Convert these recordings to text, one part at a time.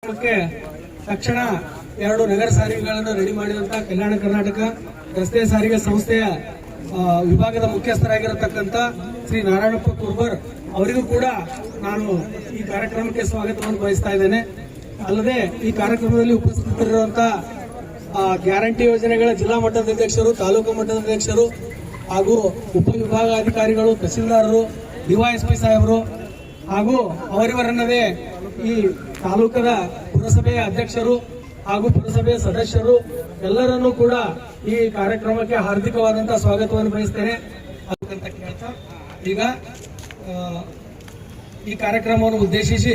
ತಕ್ಷಣ 2 ನಗರ ಸಾರಿಗೆಗಳನ್ನು ರೆಡಿ ಮಾಡಿದಂತ ಕಲ್ಯಾಣ ಕರ್ನಾಟಕ ರಸ್ತೆ ಸಾರಿಗೆ ಸಂಸ್ಥೆಯ ವಿಭಾಗದ ಮುಖ್ಯಸ್ಥರಾಗಿರತಕ್ಕಂತ ಶ್ರೀ ನಾರಾಯಣಪ್ಪ ಕುರ್ಬರ್ ಅವರಿಗೂ ಕೂಡ ನಾನು ಈ ಕಾರ್ಯಕ್ರಮಕ್ಕೆ ಸ್ವಾಗತವನ್ನು ಬಯಸ್ತಾ ಇದ್ದೇನೆ. ಅಲ್ಲದೆ ಈ ಕಾರ್ಯಕ್ರಮದಲ್ಲಿ ಉಪಸ್ಥಿತರಿರುವಂತಹ ಗ್ಯಾರಂಟಿ ಯೋಜನೆಗಳ ಜಿಲ್ಲಾ ಮಟ್ಟದ ಅಧ್ಯಕ್ಷರು, ತಾಲೂಕು ಮಟ್ಟದ ಅಧ್ಯಕ್ಷರು ಹಾಗೂ ಉಪವಿಭಾಗಾಧಿಕಾರಿಗಳು, ತಹಸೀಲ್ದಾರರು, ಡಿವೈಎಸ್ಪಿ ಸಾಹೇಬರು ಹಾಗೂ ಅವರಿವರನ್ನದೇ ಈ ತಾಲೂಕದ ಪುರಸಭೆಯ ಅಧ್ಯಕ್ಷರು ಹಾಗೂ ಪುರಸಭೆಯ ಸದಸ್ಯರು ಎಲ್ಲರನ್ನೂ ಕೂಡ ಈ ಕಾರ್ಯಕ್ರಮಕ್ಕೆ ಹಾರ್ದಿಕವಾದಂತಹ ಸ್ವಾಗತವನ್ನು ಬಯಸ್ತೇನೆ ಅಂತ ಕೇಳ್ತಾ ಈಗ ಈ ಕಾರ್ಯಕ್ರಮವನ್ನು ಉದ್ದೇಶಿಸಿ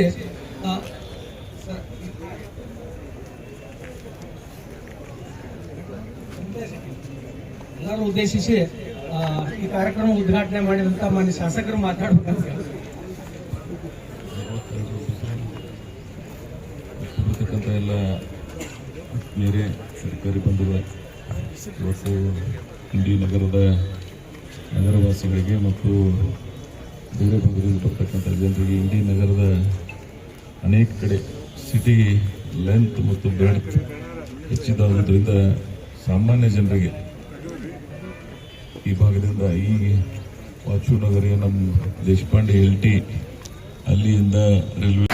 ಎಲ್ಲರೂ ಉದ್ದೇಶಿಸಿ ಈ ಕಾರ್ಯಕ್ರಮ ಉದ್ಘಾಟನೆ ಮಾಡಿದಂತ ಮಾನ್ಯ ಶಾಸಕರು ಮಾತಾಡಬೇಕಂತ ಎಲ್ಲ ಬೇರೆ ಸರ್ಕಾರಿ ಬಂಧುಗಳ ಇವತ್ತು ಇಂಡಿ ನಗರವಾಸಿಗಳಿಗೆ ಮತ್ತು ಬೇರೆ ಭಾಗದಿಂದ ಬರ್ತಕ್ಕಂಥ ಜನರಿಗೆ ಇಂಡಿ ನಗರದ ಅನೇಕ ಕಡೆ ಸಿಟಿ ಲೆಂತ್ ಮತ್ತು ಬ್ರೆಡ್ತ್ ಹೆಚ್ಚಿದಾದ್ರಿಂದ ಸಾಮಾನ್ಯ ಜನರಿಗೆ ಈ ಭಾಗದಿಂದ ಈ ವಾಚು ನಗರ ನಮ್ಮ ದೇಶಪಾಂಡೆ LT ಅಲ್ಲಿಂದ ರೈಲ್ವೆ